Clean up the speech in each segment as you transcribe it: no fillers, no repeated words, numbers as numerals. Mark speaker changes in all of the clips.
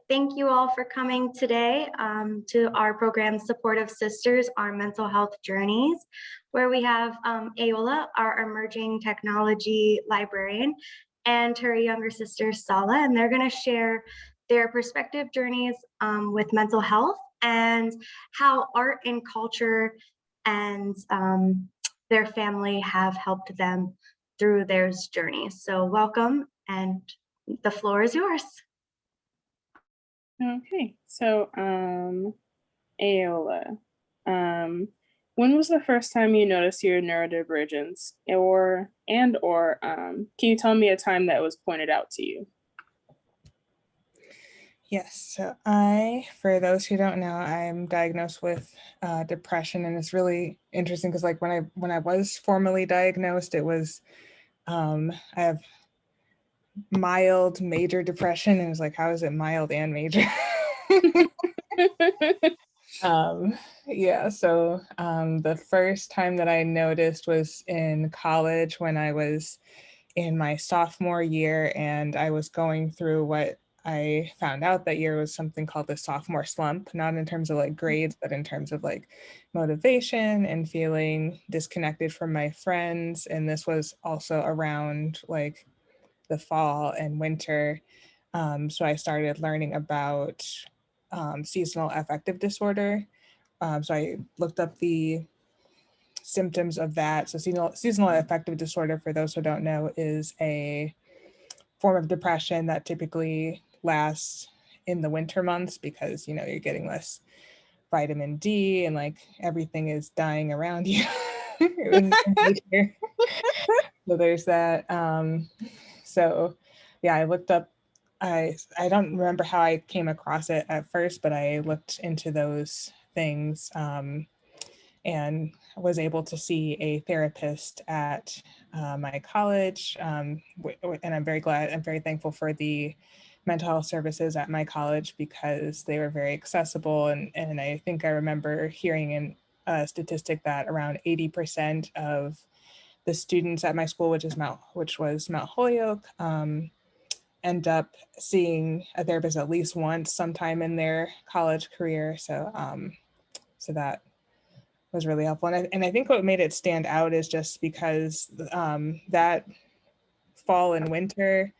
Speaker 1: Thank you all for coming today to our program, Supportive Sisters, Our Mental Health Journeys, where we have Ayoola, our Emerging Technology Librarian, and her younger sister, Sala, and they're gonna share their perspective journeys with mental health and how art and culture and their family have helped them through their journeys. So welcome, and the floor is yours.
Speaker 2: Okay, so Ayoola, when was the first time you noticed your neurodivergence, or can you tell me a time that was pointed out to you?
Speaker 3: Yes, so for those who don't know, I'm diagnosed with depression, and it's really interesting because like when I was formally diagnosed, it was I have mild major depression, and it was like, how is it mild and major? Yeah, so the first time that I noticed was in college when I was in my sophomore year, and I was going through what I found out that year was something called the sophomore slump, not in terms of like grades, but in terms of like motivation and feeling disconnected from my friends. And this was also around like the fall and winter. So I started learning about seasonal affective disorder. So I looked up the symptoms of that. So seasonal affective disorder, for those who don't know, is a form of depression that typically lasts in the winter months because, you know, you're getting less vitamin D and like everything is dying around you. So there's that. So yeah, I looked up, I don't remember how I came across it at first, but I looked into those things and was able to see a therapist at my college. And I'm very thankful for the mental health services at my college because they were very accessible. And I think I remember hearing in a statistic that around 80% of the students at my school, which was Mount Holyoke, end up seeing a therapist at least once sometime in their college career. So so that was really helpful. And I think what made it stand out is just because that fall and winter,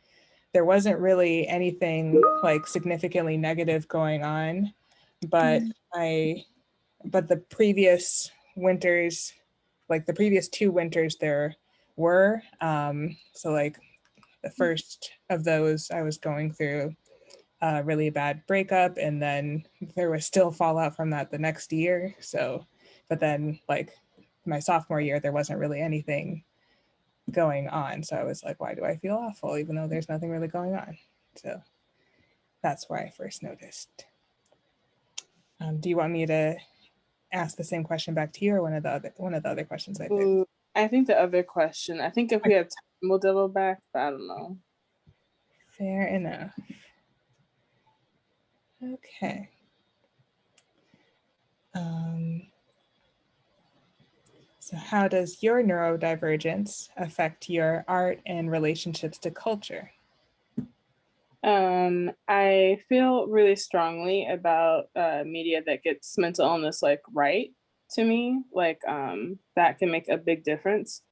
Speaker 3: there wasn't really anything like significantly negative going on, but the previous winters, like the previous 2 winters there were, so like the first of those I was going through a really bad breakup, and then there was still fallout from that the next year. So, but then like my sophomore year, there wasn't really anything going on. So I was like, why do I feel awful even though there's nothing really going on? So that's where I first noticed. Do you want me to ask the same question back to you, or one of the other questions I picked?
Speaker 2: Ooh, I think the other question, I think if we have time, we'll double back, but I don't know.
Speaker 3: Fair enough. Okay. So how does your neurodivergence affect your art and relationships to culture?
Speaker 2: I feel really strongly about media that gets mental illness like right to me, like that can make a big difference.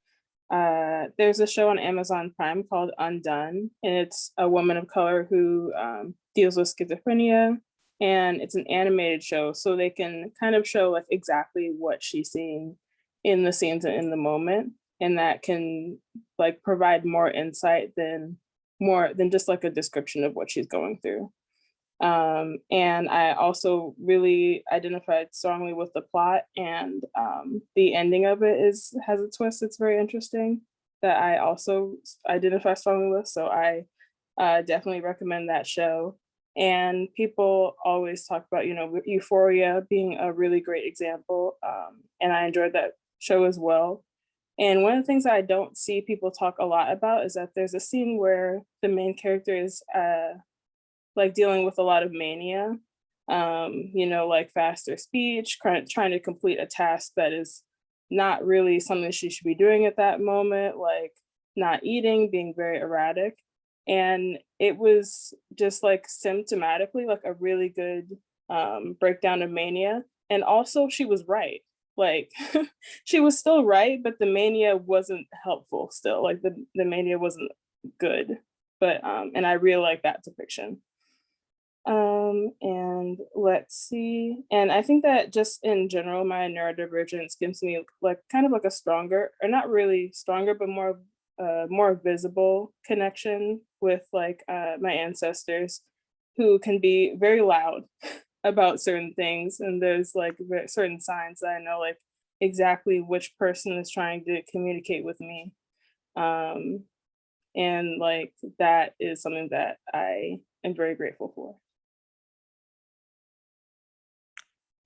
Speaker 2: There's a show on Amazon Prime called Undone, and it's a woman of color who deals with schizophrenia, and it's an animated show, so they can kind of show like exactly what she's seeing in the scenes and in the moment, and that can like provide more insight than just like a description of what she's going through. And I also really identified strongly with the plot, and the ending of it has a twist that's very interesting that I also identify strongly with. So I definitely recommend that show. And people always talk about, you know, Euphoria being a really great example. And I enjoyed that show as well. And one of the things that I don't see people talk a lot about is that there's a scene where the main character is like dealing with a lot of mania, you know, like faster speech, trying to complete a task that is not really something she should be doing at that moment, like not eating, being very erratic. And it was just like symptomatically like a really good breakdown of mania. And also she was right. Like she was still right, but the mania wasn't helpful still. Like the mania wasn't good. But and I really like that depiction. And let's see. And I think that just in general, my neurodivergence gives me like kind of like a stronger, or not really stronger, but more visible connection with like my ancestors who can be very loud about certain things. And there's like certain signs that I know like exactly which person is trying to communicate with me. Um, and like that is something that I am very grateful for.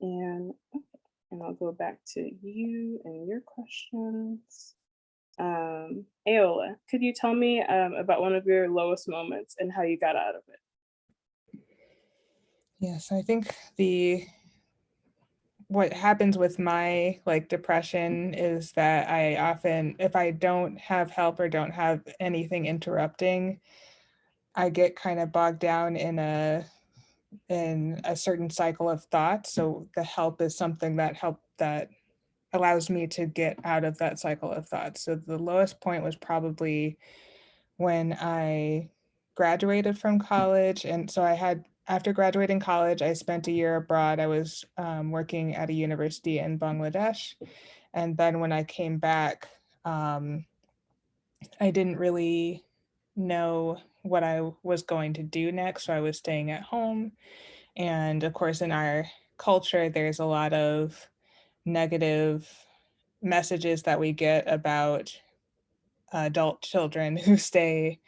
Speaker 2: And and I'll go back to you and your questions. Aola, could you tell me about one of your lowest moments and how you got out of it?
Speaker 3: Yes, I think the what happens with my like depression is that I often, if I don't have help or don't have anything interrupting, I get kind of bogged down in a certain cycle of thought. So the help is something that allows me to get out of that cycle of thought. So the lowest point was probably when I graduated from college. And so after graduating college, I spent a year abroad. I was working at a university in Bangladesh. And then when I came back, um, I didn't really know what I was going to do next. So I was staying at home. And of course, in our culture, there's a lot of negative messages that we get about adult children who stay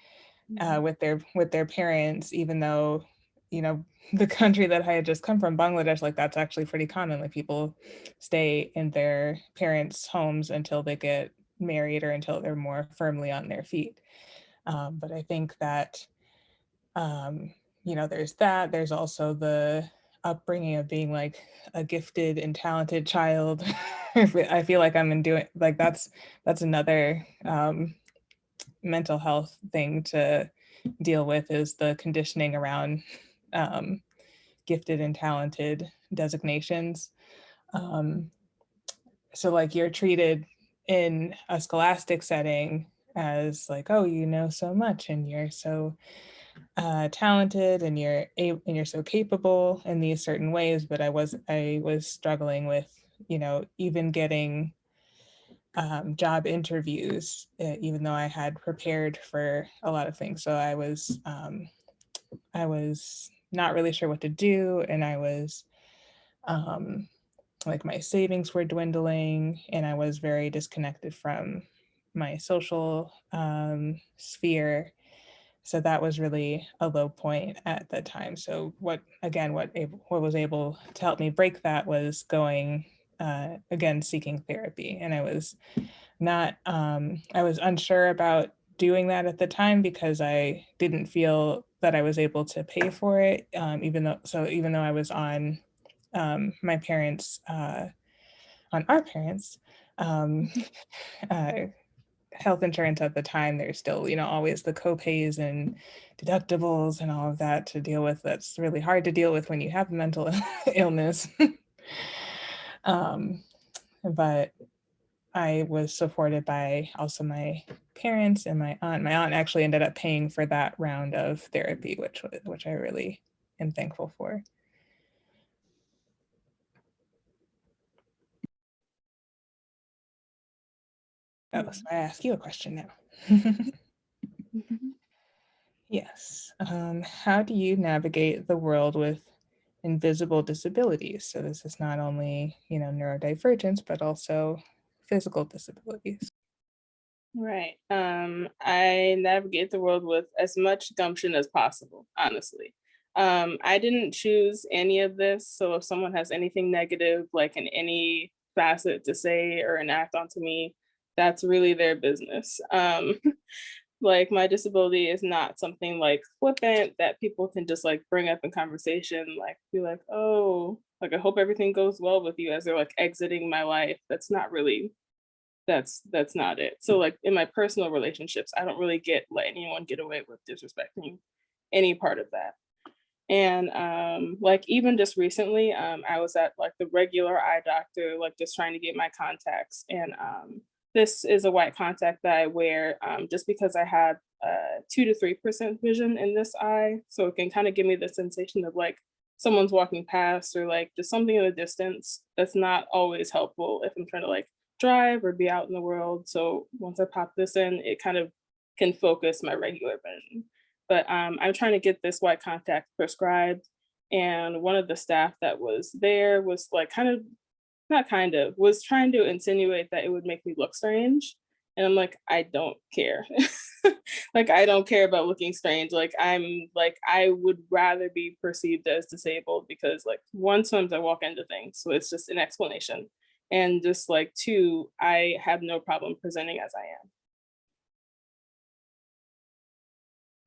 Speaker 3: with their parents, even though, you know, the country that I had just come from, Bangladesh, like that's actually pretty common. Like people stay in their parents' homes until they get married or until they're more firmly on their feet. But I think that, um, you know, there's that. There's also the upbringing of being like a gifted and talented child. I feel like I'm in doing like that's another mental health thing to deal with is the conditioning around um, gifted and talented designations. Um, so like you're treated in a scholastic setting as like, oh, you know so much and you're so talented and you're so capable in these certain ways. But I was struggling with, you know, even getting job interviews, even though I had prepared for a lot of things. So I was not really sure what to do, and I was um, like my savings were dwindling, and I was very disconnected from my social sphere. So that was really a low point at the time. So what was able to help me break that was going again seeking therapy, and I was unsure about doing that at the time because I didn't feel that I was able to pay for it, even though I was on my parents on our parents um, uh, health insurance at the time. There's still, you know, always the copays and deductibles and all of that to deal with. That's really hard to deal with when you have mental illness. um, but I was supported by also my parents and my aunt. My aunt actually ended up paying for that round of therapy, which I really am thankful for. Oh, so I ask you a question now.
Speaker 2: Mhm.
Speaker 3: Yes. How do you navigate the world with invisible disabilities? So this is not only, you know, neurodivergence, but also physical disabilities.
Speaker 2: Right. I navigate the world with as much gumption as possible, honestly. I didn't choose any of this, so if someone has anything negative, like in any facet to say or enact onto me, that's really their business. Like my disability is not something like flippant that people can just like bring up in conversation, like be like, oh, like I hope everything goes well with you as they're like exiting my life. That's not really that's not it. So like in my personal relationships, I don't really let anyone get away with disrespecting any part of that. And like even just recently, I was at like the regular eye doctor, like just trying to get my contacts. And this is a white contact that I wear just because I have 2 to 3% vision in this eye. So it can kind of give me the sensation of like someone's walking past or like just something in the distance. That's not always helpful if I'm trying to like drive or be out in the world. So once I pop this in, it kind of can focus my regular vision. But I'm trying to get this white contact prescribed. And one of the staff that was there was like not kind of, was trying to insinuate that it would make me look strange. And I'm like, I don't care. Like, I don't care about looking strange. Like, I would rather be perceived as disabled because, like, one, sometimes I walk into things. So it's just an explanation. And just like, two, I have no problem presenting as I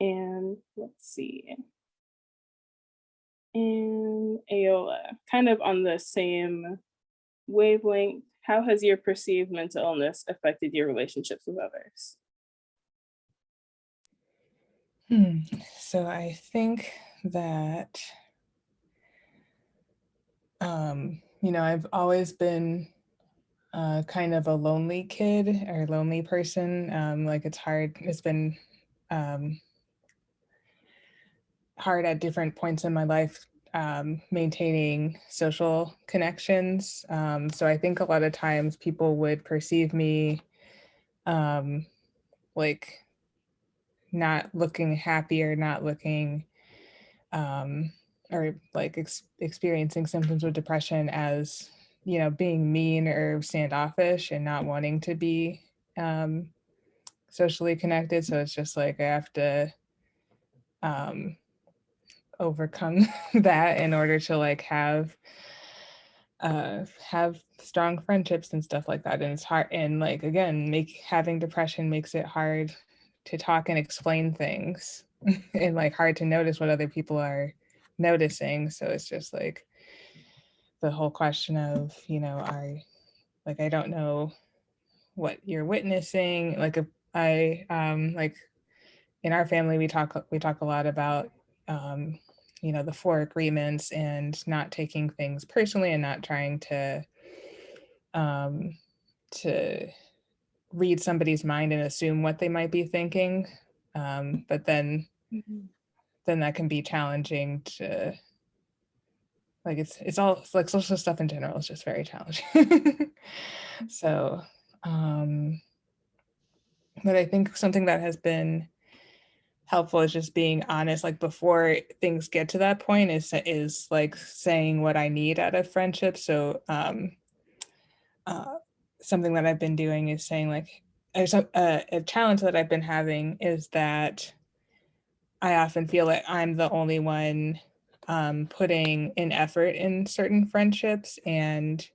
Speaker 2: am. And let's see. And Ayoola, kind of on the same wavelength, how has your perceived mental illness affected your relationships with others?
Speaker 3: So I think that, I've always been kind of a lonely kid or lonely person. Like it's been um, hard at different points in my life maintaining social connections. So I think a lot of times people would perceive me like not looking happy or not looking or like experiencing symptoms of depression as, being mean or standoffish and not wanting to be socially connected. So it's just like I have to overcome that in order to like have strong friendships and stuff like that. And it's hard, and like again, having depression makes it hard to talk and explain things and like hard to notice what other people are noticing. So it's just like the whole question of, I don't know what you're witnessing. Like if I like in our family we talk a lot about the four agreements and not taking things personally and not trying um to read somebody's mind and assume what they might be thinking. But then
Speaker 2: Mhm.
Speaker 3: that can be challenging to like it's all like social stuff in general is just very challenging. So but I think something that has been helpful is just being honest, like before things get to that point, is like saying what I need out of friendship. So something that I've been doing is saying like a challenge that I've been having is that I often feel like I'm the only one putting in effort in certain friendships. And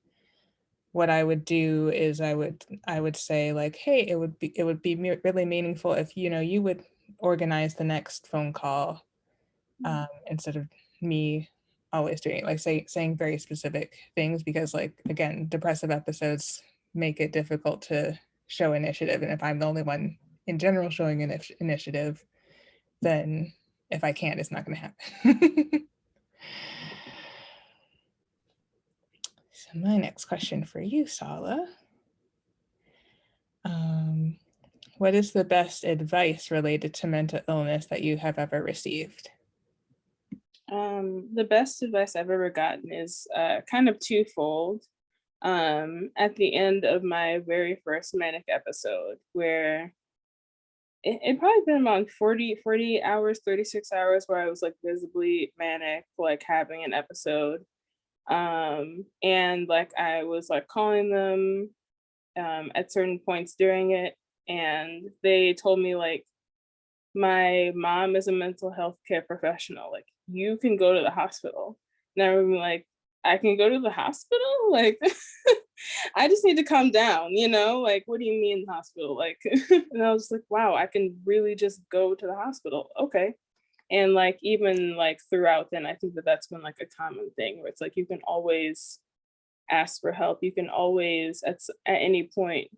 Speaker 3: what I would do is I would say like, hey, it would be really meaningful if you would organize the next phone call instead of me always doing it, like saying very specific things, because like again, depressive episodes make it difficult to show initiative. And if I'm the only one in general showing initiative, then if I can't, it's not going to happen. So my next question for you, Sala. Um, what is the best advice related to mental illness that you have ever received?
Speaker 2: The best advice I've ever gotten is kind of twofold. At the end of my very first manic episode, where it probably been around 40 hours, 36 hours, where I was like visibly manic, like having an episode. And like I was like calling them at certain points during it, and they told me like my mom is a mental health care professional. Like, you can go to the hospital. And I was like, I can go to the hospital? Like, I just need to calm down, Like, what do you mean hospital? Like, and I was like, wow, I can really just go to the hospital. Okay. And like, even like throughout then, I think that that's been like a common thing where it's like, you can always ask for help. You can always, at any point,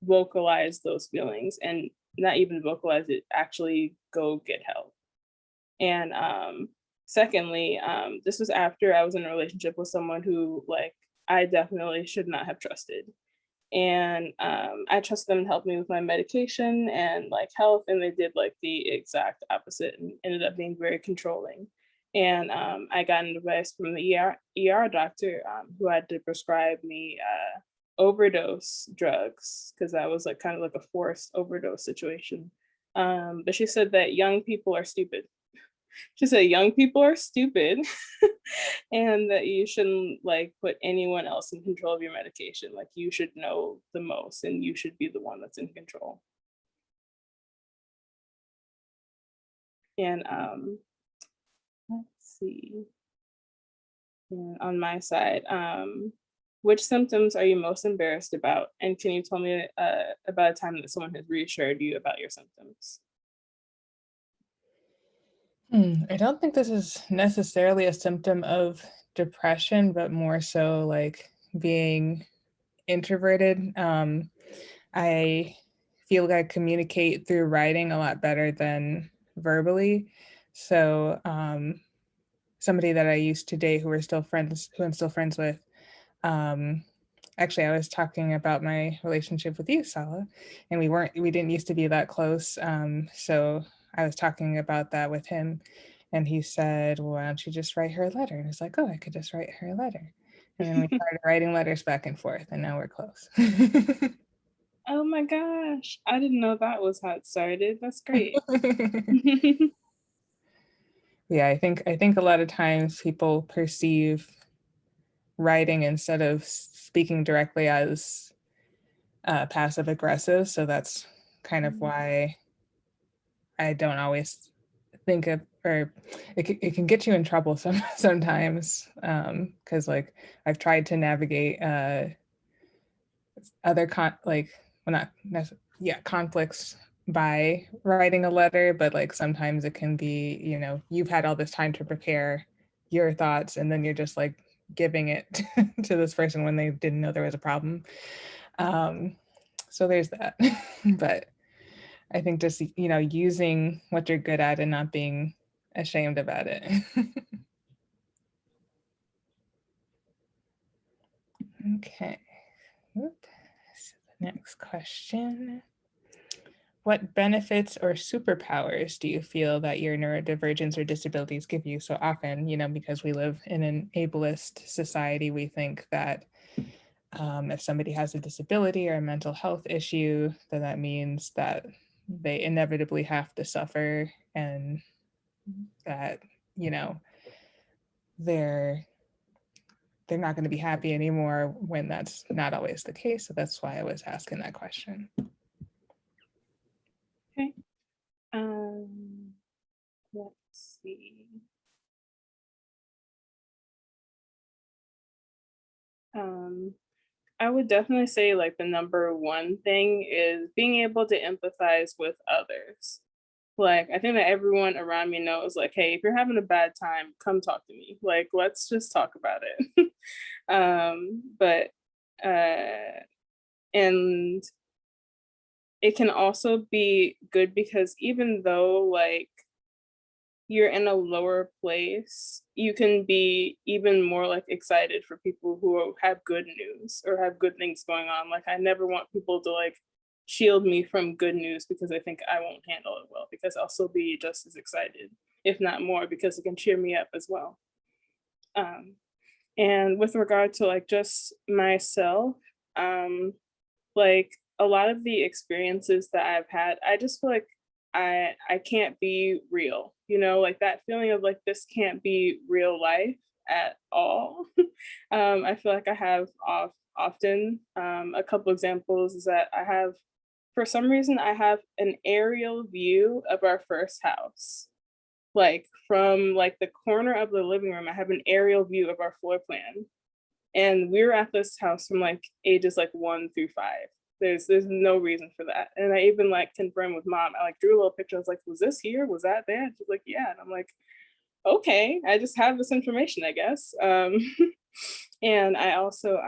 Speaker 2: vocalize those feelings, and not even vocalize it, actually go get help. And secondly, this was after I was in a relationship with someone who like I definitely should not have trusted. And I trusted them to help me with my medication and like health, and they did like the exact opposite and ended up being very controlling. And I got an advice from the ER doctor who had to prescribe me overdose drugs because that was like kind of like a forced overdose situation. But she said that young people are stupid. She said young people are stupid and that you shouldn't like put anyone else in control of your medication. Like you should know the most and you should be the one that's in control. And let's see. And on my side, which symptoms are you most embarrassed about? And can you tell me about a time that someone has reassured you about your symptoms?
Speaker 3: I don't think this is necessarily a symptom of depression, but more so like being introverted. I feel like I communicate through writing a lot better than verbally. So somebody that I used to date who I'm still friends with, um, actually I was talking about my relationship with you, Sala, and we didn't used to be that close. So I was talking about that with him, and he said, well, why don't you just write her a letter? And I was like, oh, I could just write her a letter. And then we started writing letters back and forth, and now we're close.
Speaker 2: Oh my gosh, I didn't know that was how it started. That's great.
Speaker 3: Yeah, I think a lot of times people perceive writing instead of speaking directly as passive aggressive. So that's kind of why I don't always think of, or it can get you in trouble sometimes. Because like I've tried to navigate other well, not yeah, conflicts by writing a letter, but like sometimes it can be, you've had all this time to prepare your thoughts and then you're just like giving it to this person when they didn't know there was a problem. So there's that. But I think just, using what you're good at and not being ashamed about it. Okay. Whoop. So the next question. What benefits or superpowers do you feel that your neurodivergence or disabilities give you? So often, because we live in an ableist society, we think that if somebody has a disability or a mental health issue, then that means that they inevitably have to suffer and that, they're not going to be happy anymore when that's not always the case. So that's why I was asking that question.
Speaker 2: Okay. Let's see. I would definitely say like the number one thing is being able to empathize with others. Like I think that everyone around me knows like, hey, if you're having a bad time, come talk to me. Like let's just talk about it. But and it can also be good because even though like you're in a lower place, you can be even more like excited for people who have good news or have good things going on. Like I never want people to like shield me from good news because I think I won't handle it well, because I'll still be just as excited, if not more, because it can cheer me up as well. And with regard to like just myself, like a lot of the experiences that I've had, I just feel like I can't be real, like that feeling of like this can't be real life at all. I feel like I have often a couple examples is that I have, for some reason, I have an aerial view of our first house. Like from like the corner of the living room, I have an aerial view of our floor plan. And we were at this house from like ages like 1 through 5. There's no reason for that. And I even like confirmed with mom. I like drew a little picture. I was like, was this here? Was that there? She's like, yeah. And I'm like, okay, I just have this information, I guess. And I also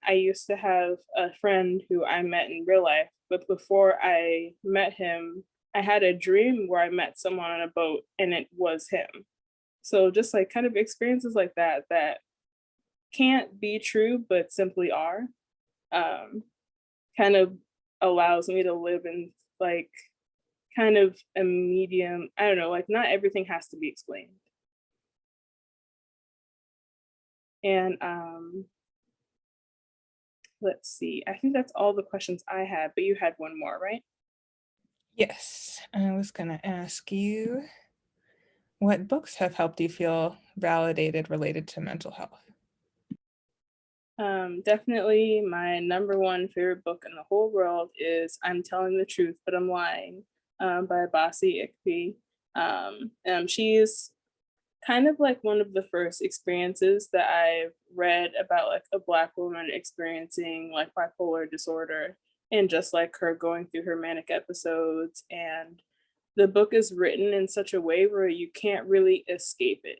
Speaker 2: I used to have a friend who I met in real life but before I met him, I had a dream where I met someone on a boat and it was him. So just like kind of experiences like that that can't be true but simply are, um, kind of allows me to live in like kind of a medium. I don't know, like not everything has to be explained. And let's see. I think that's all the questions I had, but you had one more, right?
Speaker 3: Yes, I was going to ask you, what books have helped you feel validated related to mental health?
Speaker 2: Definitely my number one favorite book in the whole world is I'm Telling the Truth, But I'm Lying, by Basi Ikpi. She's kind of like one of the first experiences that I've read about like a Black woman experiencing like bipolar disorder and just like her going through her manic episodes. And the book is written in such a way where you can't really escape it.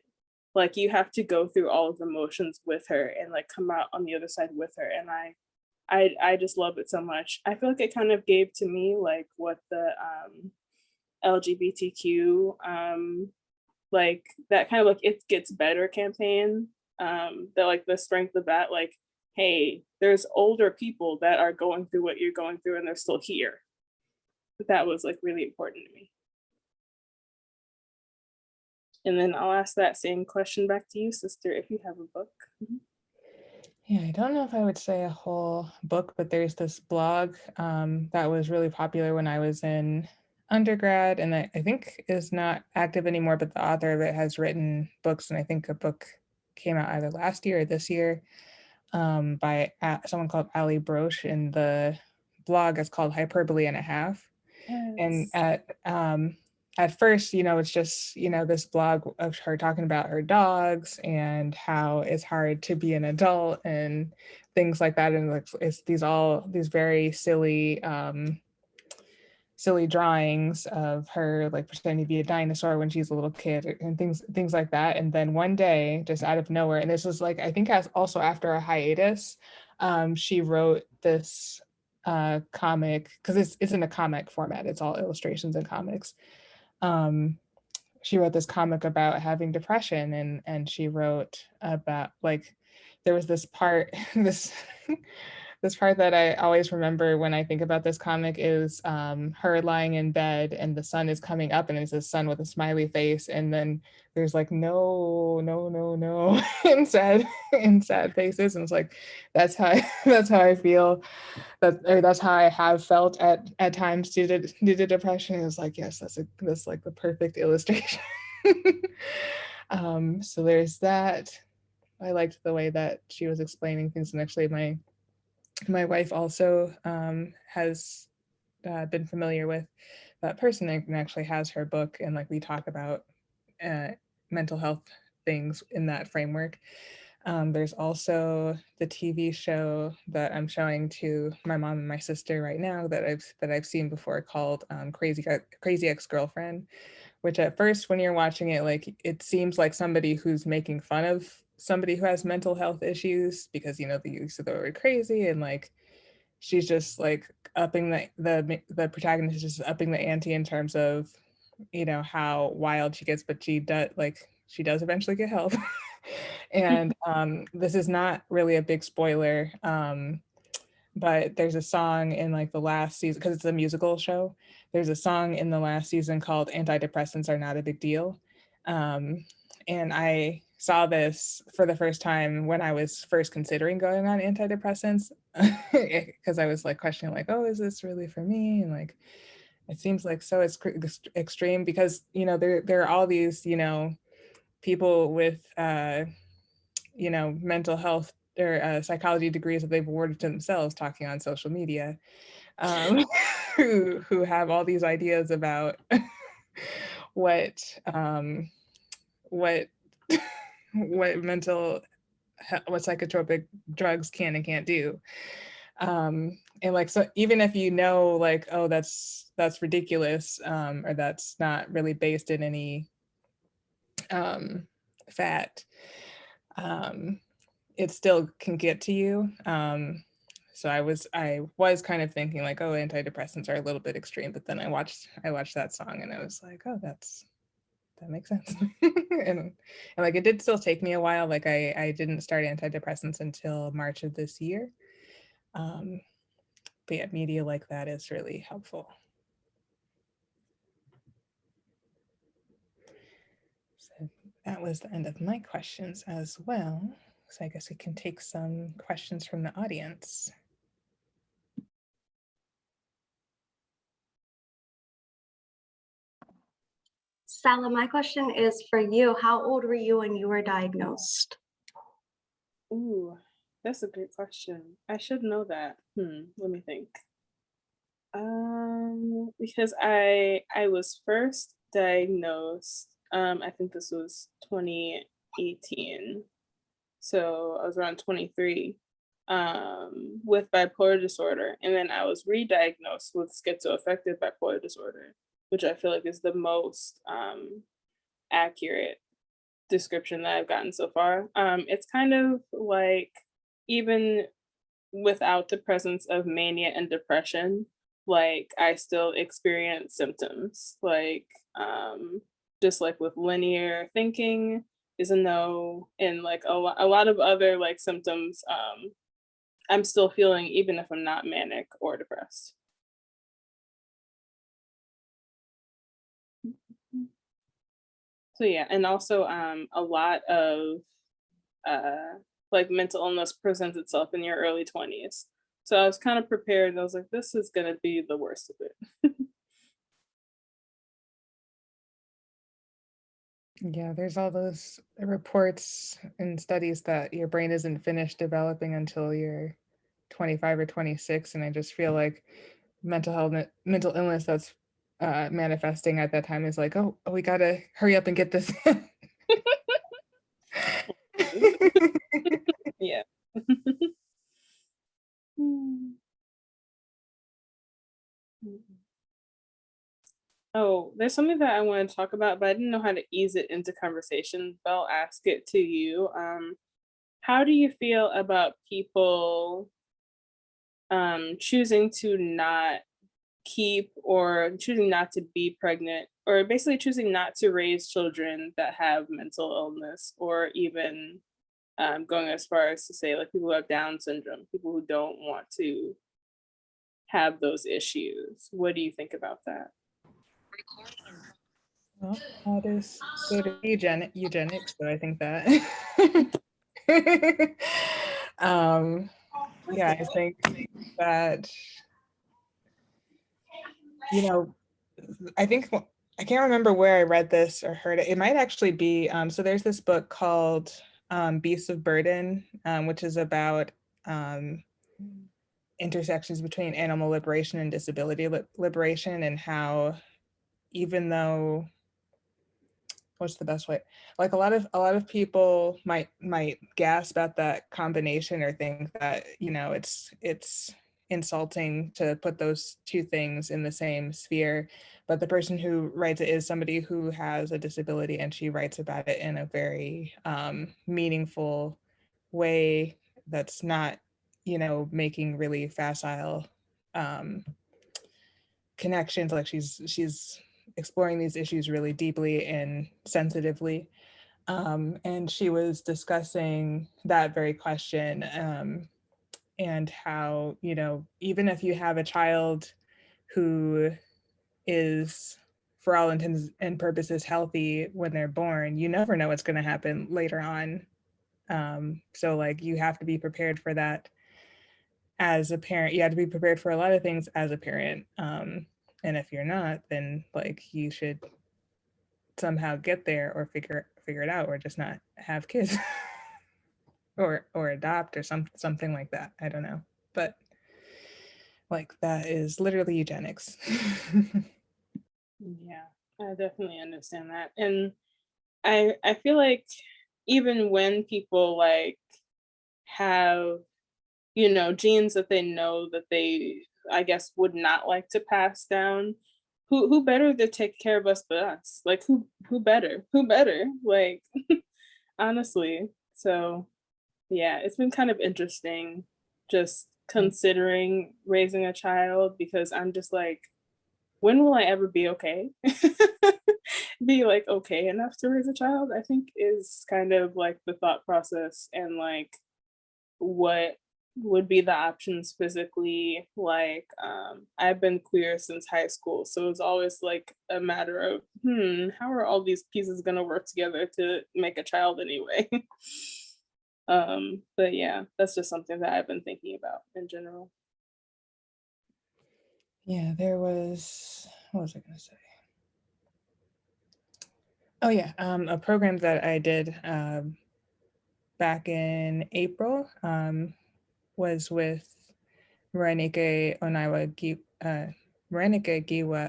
Speaker 2: Like you have to go through all of the motions with her and like come out on the other side with her. And I just love it so much. I feel like it kind of gave to me like what the LGBTQ like that kind of like it gets better campaign, that like the strength of that, like, hey, there's older people that are going through what you're going through and they're still here. But that was like really important to me. And then I'll ask that same question back to you, sister, if you have a book.
Speaker 3: Yeah, I don't know if I would say a whole book, but there's this blog that was really popular when I was in undergrad, and I think is not active anymore, but the author of it has written books, and I think a book came out either last year or this year by someone called Ali Broche, and the blog is called Hyperbole and a Half. And
Speaker 2: Yes.
Speaker 3: at first, it's just, this blog of her talking about her dogs and how it's hard to be an adult and things like that. And like it's these very silly drawings of her like pretending to be a dinosaur when she's a little kid and things like that. And then one day, just out of nowhere, and this was like, I think as also after a hiatus, she wrote this comic, because it's in a comic format, it's all illustrations and comics. um she wrote this comic about having depression, and she wrote about like there was this part this this part that I always remember when I think about this comic is her lying in bed and the sun is coming up and it's a sun with a smiley face, and then there's like no no no no in sad faces, and it's like that's how I feel, that's how I have felt at times due to depression. It was like, yes, that's like the perfect illustration. So there's that. I liked the way that she was explaining things, and actually my wife also has been familiar with that person and actually has her book, and like we talk about uh, mental health things in that framework. There's also the TV show that I'm showing to my mom and my sister right now that I've seen before, called Crazy Ex-Girlfriend, which at first when you're watching it, like it seems like somebody who's making fun of somebody who has mental health issues, because the use of the word crazy, and like she's just like upping the protagonist is just upping the ante in terms of how wild she gets, but she does eventually get help. And this is not really a big spoiler, but there's a song in like the last season, because it's a musical show. There's a song in the last season called "Antidepressants Are Not a Big Deal," and I saw this for the first time when I was first considering going on antidepressants, because I was like questioning, like, oh, is this really for me? And like it seems like so it's extreme, because there are all these people with mental health or psychology degrees that they've awarded to themselves, talking on social media, um, who have all these ideas about what what what what psychotropic drugs can and can't do. And like, so even if like, oh, that's ridiculous, or that's not really based in any fact, it still can get to you. So I was kind of thinking like, oh, antidepressants are a little bit extreme, but then I watched that song and I was like, oh, that makes sense. and like it did still take me a while. Like I didn't start antidepressants until March of this year. But yeah, media like that is really helpful. So that was the end of my questions as well. So I guess we can take some questions from the audience.
Speaker 1: Sala, my question is for you. How old were you when you were diagnosed?
Speaker 2: Ooh, that's a great question. I should know that. Let me think. Because I was first diagnosed, I think this was 2018. So I was around 23, with bipolar disorder. And then I was re-diagnosed with schizoaffective bipolar disorder, which I feel like is the most accurate description that I've gotten so far. It's kind of like, even without the presence of mania and depression, like I still experience symptoms, like just like with linear thinking is a no, and like a lot of other like symptoms I'm still feeling even if I'm not manic or depressed. So yeah, and also a lot of like mental illness presents itself in your early 20s. So I was kind of prepared. I was like, this is gonna be the worst of it.
Speaker 3: Yeah, there's all those reports and studies that your brain isn't finished developing until you're 25 or 26. And I just feel like mental illness that's manifesting at that time is like, oh, we gotta hurry up and get this.
Speaker 2: Yeah. Oh, there's something that I want to talk about, but I didn't know how to ease it into conversation. But I'll ask it to you. How do you feel about people choosing to not keep or choosing not to be pregnant, or basically choosing not to raise children that have mental illness, or even going as far as to say like people who have Down syndrome, people who don't want to have those issues? What do you think about that?
Speaker 3: Well, that is sort of eugenics, but I think that yeah, I think that, you know, I think I can't remember where I read this or heard it. It might actually be so there's this book called Beasts of Burden, which is about intersections between animal liberation and disability liberation, and how even though, what's the best way, like a lot of people might gasp at that combination or think that, it's insulting to put those two things in the same sphere, but the person who writes it is somebody who has a disability, and she writes about it in a very meaningful way that's not, making really facile um, connections. Like she's exploring these issues really deeply and sensitively. And she was discussing that very question, and how, even if you have a child who is, for all intents and purposes, healthy when they're born, you never know what's going to happen later on. So like you have to be prepared for that as a parent. You have to be prepared for a lot of things as a parent. And if you're not, then like you should somehow get there, or figure it out, or just not have kids. or adopt, or something like that. I don't know. But like that is literally eugenics.
Speaker 2: Yeah, I definitely understand that. And I feel like even when people like have, genes that they know that they, I guess, would not like to pass down, who better to take care of us but us? Like who better? Who better? Like honestly. So yeah, it's been kind of interesting just considering raising a child, because I'm just like, when will I ever be okay? Be like okay enough to raise a child, I think is kind of like the thought process, and like what would be the options physically. Like I've been queer since high school, so it's always like a matter of how are all these pieces going to work together to make a child anyway. But yeah, that's just something that I've been thinking about in general.
Speaker 3: Yeah, there was, what was I going to say? Oh yeah, a program that I did back in April was with Morenike Giwa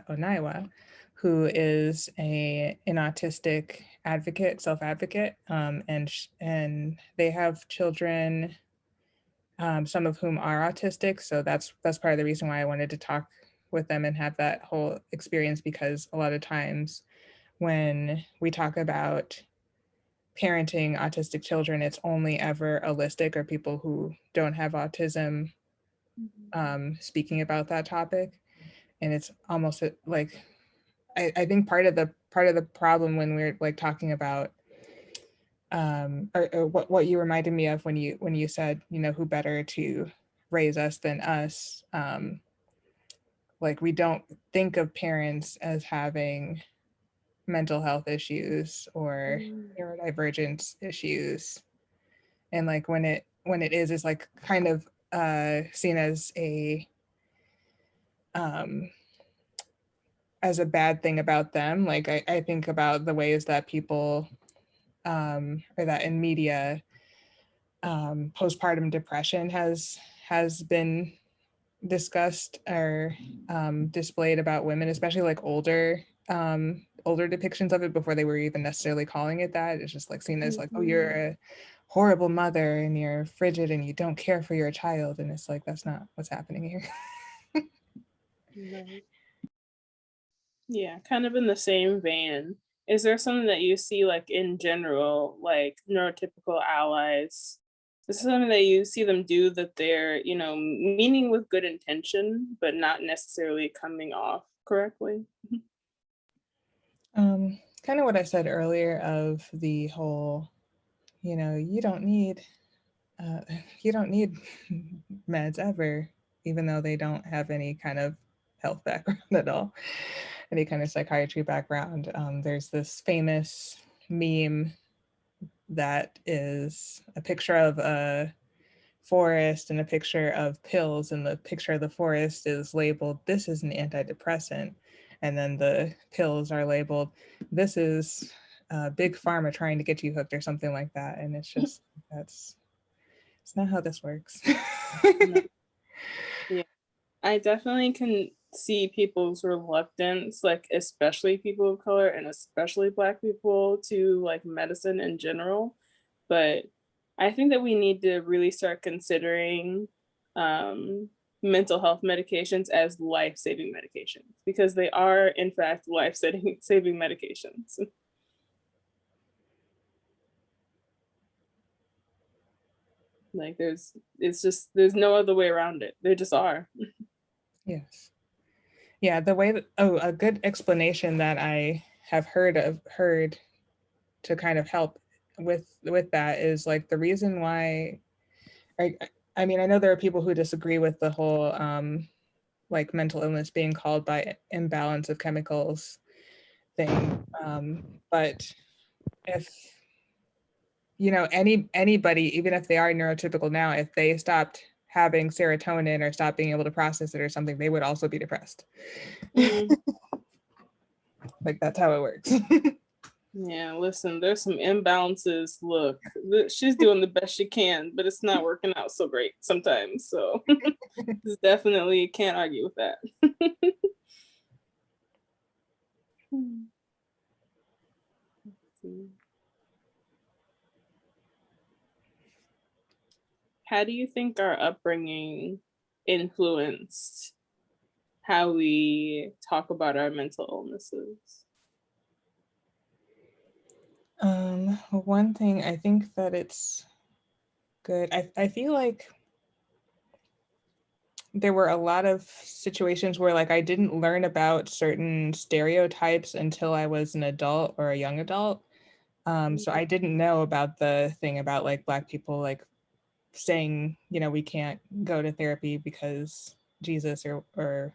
Speaker 3: Onaiwa, who is an autistic advocate, self-advocate, and they have children, some of whom are autistic. So that's part of the reason why I wanted to talk with them and have that whole experience, because a lot of times when we talk about parenting autistic children, it's only ever holistic or people who don't have autism speaking about that topic. And it's almost like, I think part of the problem when we're like talking about or what you reminded me of when you said, who better to raise us than us, like we don't think of parents as having mental health issues or neurodivergence issues, and like when it is like kind of seen as a bad thing about them. Like I think about the ways that people or that in media postpartum depression has been discussed or displayed about women, especially like older depictions of it before they were even necessarily calling it that. It's just like seen as like, oh, you're a horrible mother and you're frigid and you don't care for your child. And it's like, that's not what's happening here.
Speaker 2: Right. Yeah, kind of in the same vein. Is there something that you see like in general, like neurotypical allies? This is something that you see them do that they're, meaning with good intention, but not necessarily coming off correctly.
Speaker 3: Kind of what I said earlier of the whole, you don't need uh, you don't need meds ever, even though they don't have any kind of health background at all, any kind of psychiatry background. There's this famous meme that is a picture of a forest and a picture of pills, and the picture of the forest is labeled, "This is an antidepressant," and then the pills are labeled, "This is big pharma trying to get you hooked," or something like that. And it's just, it's not how this works.
Speaker 2: No. Yeah, I definitely can see people's reluctance, like especially people of color and especially Black people, to like medicine in general. But I think that we need to really start considering mental health medications as life-saving medications, because they are in fact life-saving medications. Like there's no other way around it. They just are.
Speaker 3: Yes. Yeah, the way that, a good explanation that I have heard to kind of help with that is like the reason why I mean, I know there are people who disagree with the whole like mental illness being called by imbalance of chemicals thing, but if anybody, even if they are neurotypical now, if they stopped having serotonin or stopped being able to process it or something, they would also be depressed.
Speaker 2: Mm.
Speaker 3: Like that's how it works.
Speaker 2: Yeah, listen, there's some imbalances. Look, she's doing the best she can, but it's not working out so great sometimes. So this definitely can't argue with that. How do you think our upbringing influenced how we talk about our mental illnesses?
Speaker 3: One thing, I think that it's good. I feel like there were a lot of situations where like I didn't learn about certain stereotypes until I was an adult or a young adult. So I didn't know about the thing about like Black people like saying, you know, we can't go to therapy because Jesus or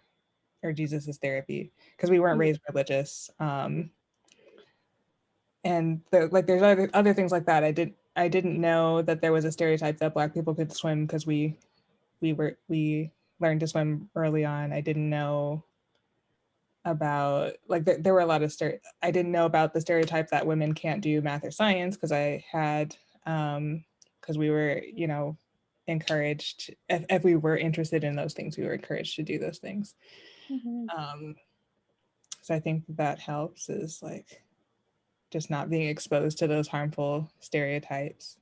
Speaker 3: Jesus is therapy, because we weren't raised religious. And like there's other things like that. I didn't know that there was a stereotype that Black people could swim because we learned to swim early on. I didn't know about like there were a lot of I didn't know about the stereotype that women can't do math or science because I had because we were, you know, encouraged, if we were interested in those things, we were encouraged to do those things. So I think that helps, is like just not being exposed to those harmful stereotypes.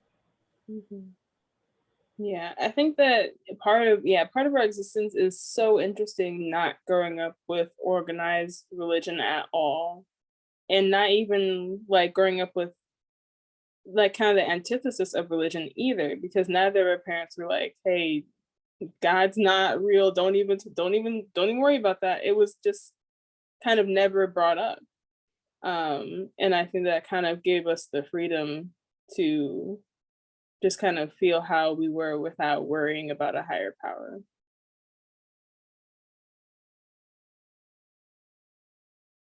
Speaker 2: Yeah, I think that part of our existence is so interesting, not growing up with organized religion at all, and not even like growing up with like kind of the antithesis of religion either, because neither of our parents were like, hey, God's not real, don't even worry about that. It was just kind of never brought up. And I think that kind of gave us the freedom to just kind of feel how we were without worrying about a higher power.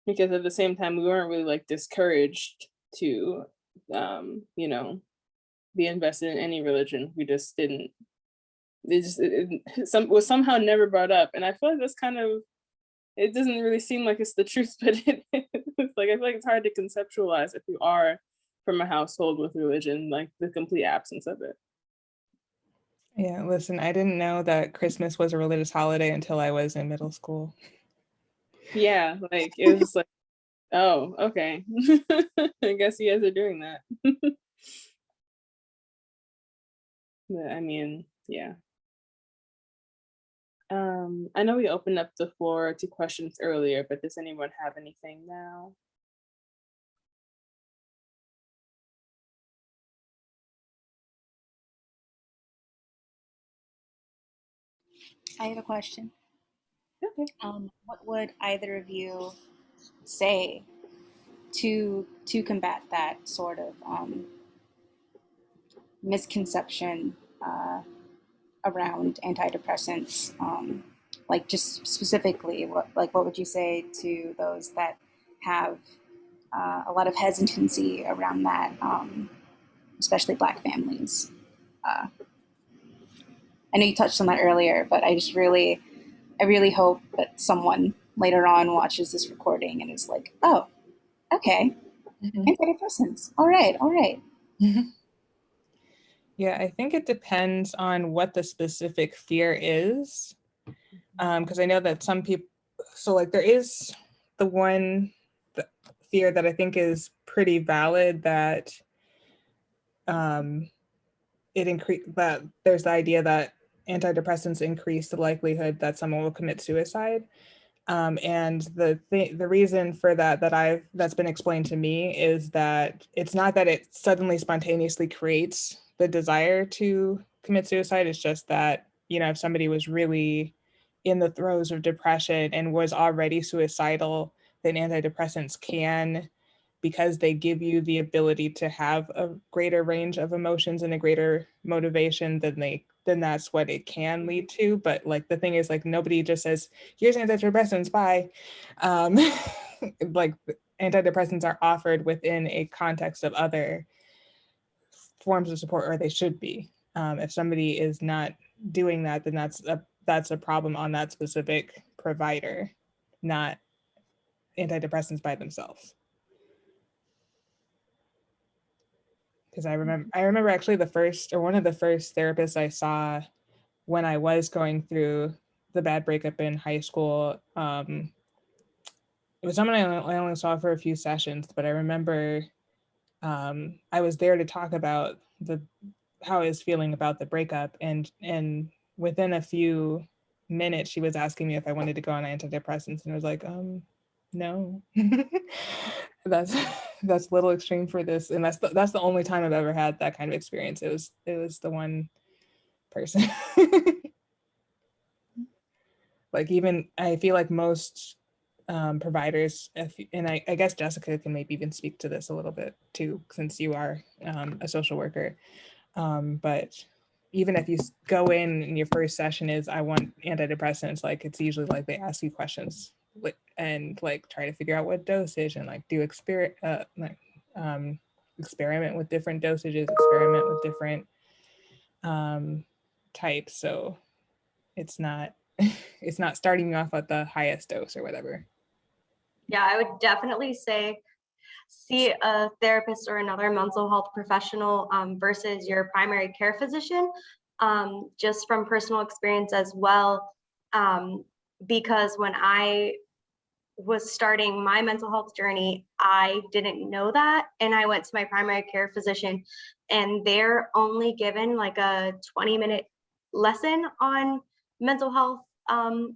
Speaker 2: Because at the same time, we weren't really like discouraged to, you know, be invested in any religion. We just didn't. Was somehow never brought up, and I feel like that's kind of. It doesn't really seem like it's the truth, but it's like I feel like it's hard to conceptualize if you are from a household with religion, like the complete absence of it.
Speaker 3: Yeah, listen, I didn't know that Christmas was a religious holiday until I was in middle school.
Speaker 2: Yeah, like it was just like, oh, okay. I guess you guys are doing that. But I mean, yeah. I know we opened up the floor to questions earlier, but does anyone have anything now?
Speaker 4: I have a question.
Speaker 2: Okay.
Speaker 4: What would either of you say to combat that sort of misconception around antidepressants? Like just specifically, what would you say to those that have a lot of hesitancy around that, especially Black families? Uh, I know you touched on that earlier, but I really hope that someone later on watches this recording and is like, oh, okay, antidepressants. All right, all right.
Speaker 3: Yeah, I think it depends on what the specific fear is. Because I know that some people, so like there is the fear that I think is pretty valid, that that there's the idea that antidepressants increase the likelihood that someone will commit suicide. And the reason for that's been explained to me is that it's not that it suddenly spontaneously creates the desire to commit suicide. It's just that, you know, if somebody was really in the throes of depression and was already suicidal, then antidepressants can, because they give you the ability to have a greater range of emotions and a greater motivation, then that's what it can lead to. But like the thing is, like, nobody just says, here's antidepressants, bye. Like antidepressants are offered within a context of other forms of support, or they should be. If somebody is not doing that, then that's a problem on that specific provider, not antidepressants by themselves. Because I remember actually one of the first therapists I saw when I was going through the bad breakup in high school. It was someone I only saw for a few sessions, but I remember I was there to talk about how I was feeling about the breakup, and within a few minutes she was asking me if I wanted to go on antidepressants, and I was like, no. that's a little extreme for this, and that's the only time I've ever had that kind of experience. It was the one person. like even I feel like most providers, and I guess Jessica can maybe even speak to this a little bit too, since you are a social worker. But even if you go in and your first session is, I want antidepressants, like it's usually like they ask you questions and like try to figure out what dosage and like do experiment with different dosages, experiment with different types. So it's not it's not starting off at the highest dose or whatever.
Speaker 1: Yeah, I would definitely say see a therapist or another mental health professional versus your primary care physician, just from personal experience as well. Because when I was starting my mental health journey, I didn't know that. And I went to my primary care physician, and they're only given like a 20-minute lesson on mental health and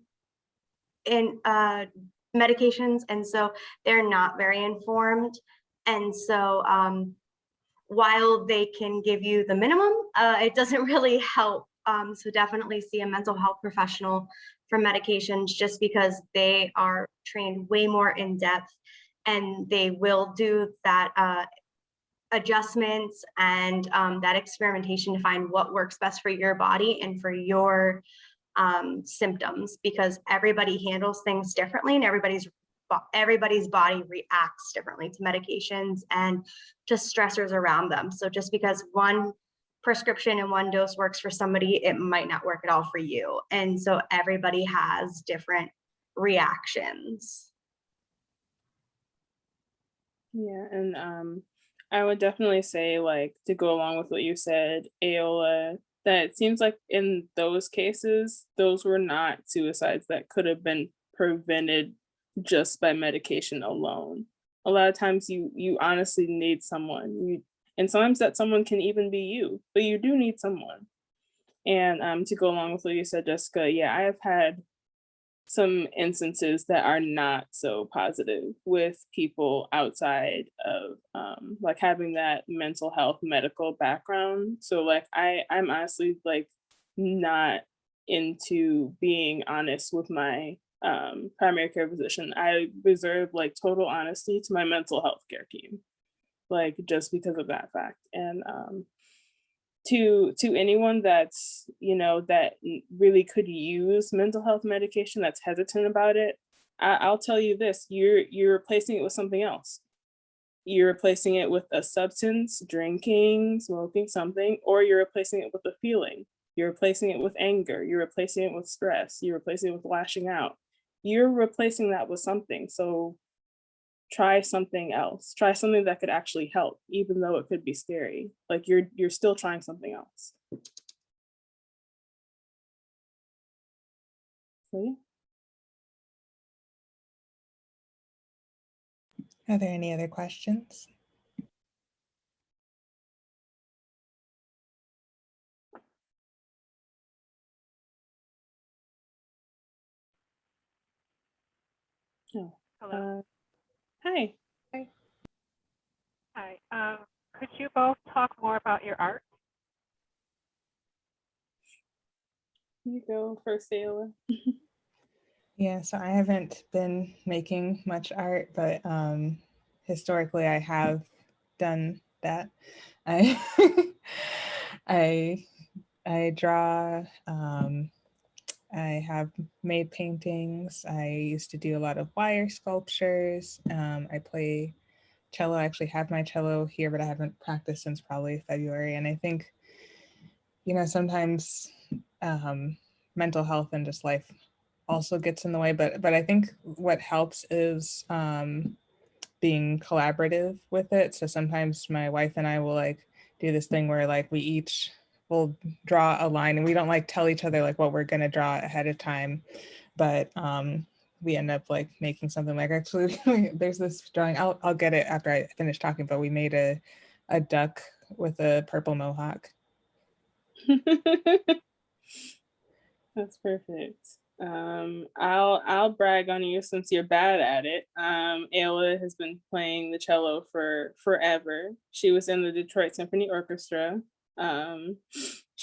Speaker 1: medications. And so they're not very informed. And so while they can give you the minimum, it doesn't really help. So definitely see a mental health professional for medications, just because they are trained way more in depth, and they will do that adjustments and that experimentation to find what works best for your body and for your symptoms, because everybody handles things differently, and everybody's body reacts differently to medications and to stressors around them. So just because one prescription and one dose works for somebody, it might not work at all for you. And so everybody has different reactions.
Speaker 2: Yeah, and I would definitely say, like, to go along with what you said, Ayoola, that it seems like in those cases, those were not suicides that could have been prevented just by medication alone. A lot of times you honestly need someone. And sometimes that someone can even be you, but you do need someone. And to go along with what you said, Jessica, yeah, I have had some instances that are not so positive with people outside of like having that mental health medical background. So like I'm honestly like not into being honest with my primary care physician. I reserve like total honesty to my mental health care team, like just because of that fact. And to anyone that's, you know, that really could use mental health medication, that's hesitant about it, I'll tell you this: you're replacing it with something else. You're replacing it with a substance, drinking, smoking something, or you're replacing it with a feeling. You're replacing it with anger. You're replacing it with stress. You're replacing it with lashing out. You're replacing that with something. So try something else. Try something that could actually help, even though it could be scary. Like you're still trying something else. So yeah.
Speaker 3: Are there any other questions?
Speaker 2: Oh.
Speaker 5: Hello.
Speaker 2: Hi.
Speaker 5: Hi. Could you both talk more about your art?
Speaker 2: You go first, Ayoola.
Speaker 3: Yeah, so I haven't been making much art, but historically I have done that. I I I draw. I have made paintings. I used to do a lot of wire sculptures. I play cello. I actually have my cello here, but I haven't practiced since probably February. And I think, you know, sometimes mental health and just life also gets in the way. But I think what helps is being collaborative with it. So sometimes my wife and I will like do this thing where like we each will draw a line, and we don't like tell each other like what we're gonna draw ahead of time, but we end up like making something. Like actually there's this drawing, I'll get it after I finish talking, but we made a duck with a purple mohawk.
Speaker 2: That's perfect. I'll brag on you since you're bad at it. Ayla has been playing the cello for forever. She was in the Detroit Symphony Orchestra.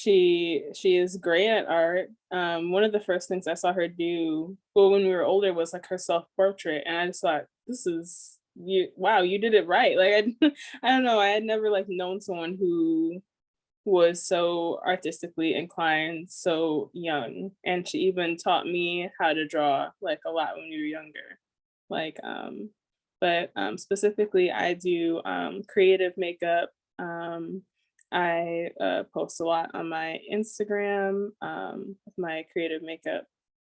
Speaker 2: She is great at art. One of the first things I saw her do, well, when we were older, was like her self-portrait, and I just thought, this is you. Wow, you did it right. Like I don't know, I had never like known someone who was so artistically inclined so young, and she even taught me how to draw like a lot when we were younger. Like but specifically I do creative makeup. I post a lot on my Instagram with my creative makeup,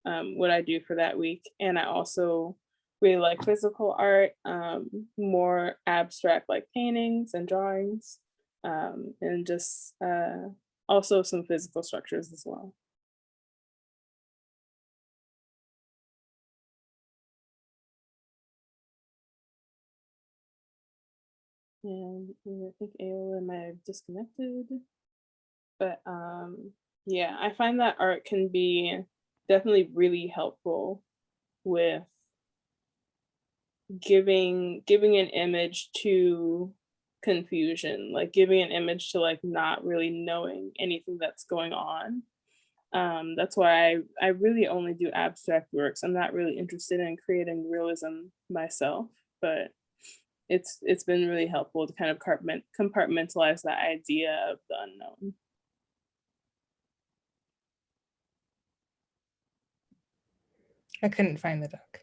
Speaker 2: what I do for that week. And I also really like physical art, more abstract like paintings and drawings, and just also some physical structures as well. And I think Ayoola might have disconnected. But yeah, I find that art can be definitely really helpful with giving an image to confusion, like giving an image to like not really knowing anything that's going on. That's why I really only do abstract works. I'm not really interested in creating realism myself, but it's been really helpful to kind of compartmentalize that idea of the unknown.
Speaker 3: I couldn't find the duck.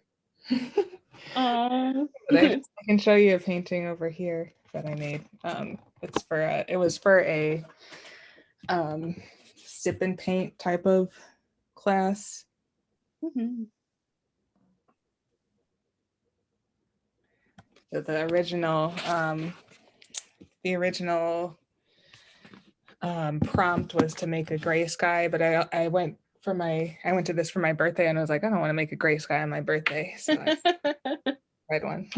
Speaker 2: Oh,
Speaker 3: But I can show you a painting over here that I made. It's for it was for a sip and paint type of class.
Speaker 2: mhm.
Speaker 3: So the original prompt was to make a gray sky, but I went to this for my birthday, and I was like, I don't want to make a gray sky on my birthday, so I tried one.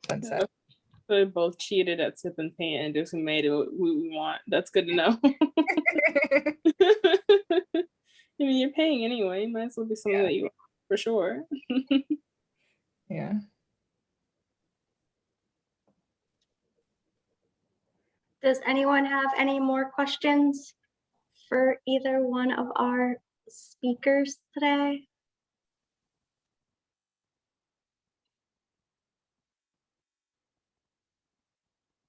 Speaker 3: Sunset.
Speaker 2: So we both cheated at sip and paint and just made it what we want. That's good to know. I mean, you're paying anyway. Might as well be something that you want for sure.
Speaker 3: Yeah.
Speaker 1: Does anyone have any more questions for either one of our speakers today?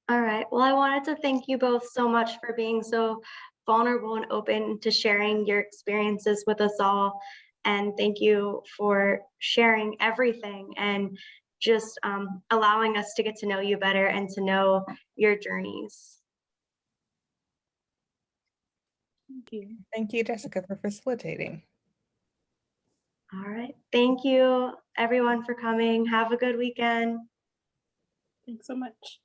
Speaker 1: All right, well, I wanted to thank you both so much for being so vulnerable and open to sharing your experiences with us all. And thank you for sharing everything and just allowing us to get to know you better and to know your journeys.
Speaker 2: Thank you.
Speaker 3: Thank you, Jessica, for facilitating.
Speaker 1: All right, thank you everyone for coming. Have a good weekend.
Speaker 2: Thanks so much.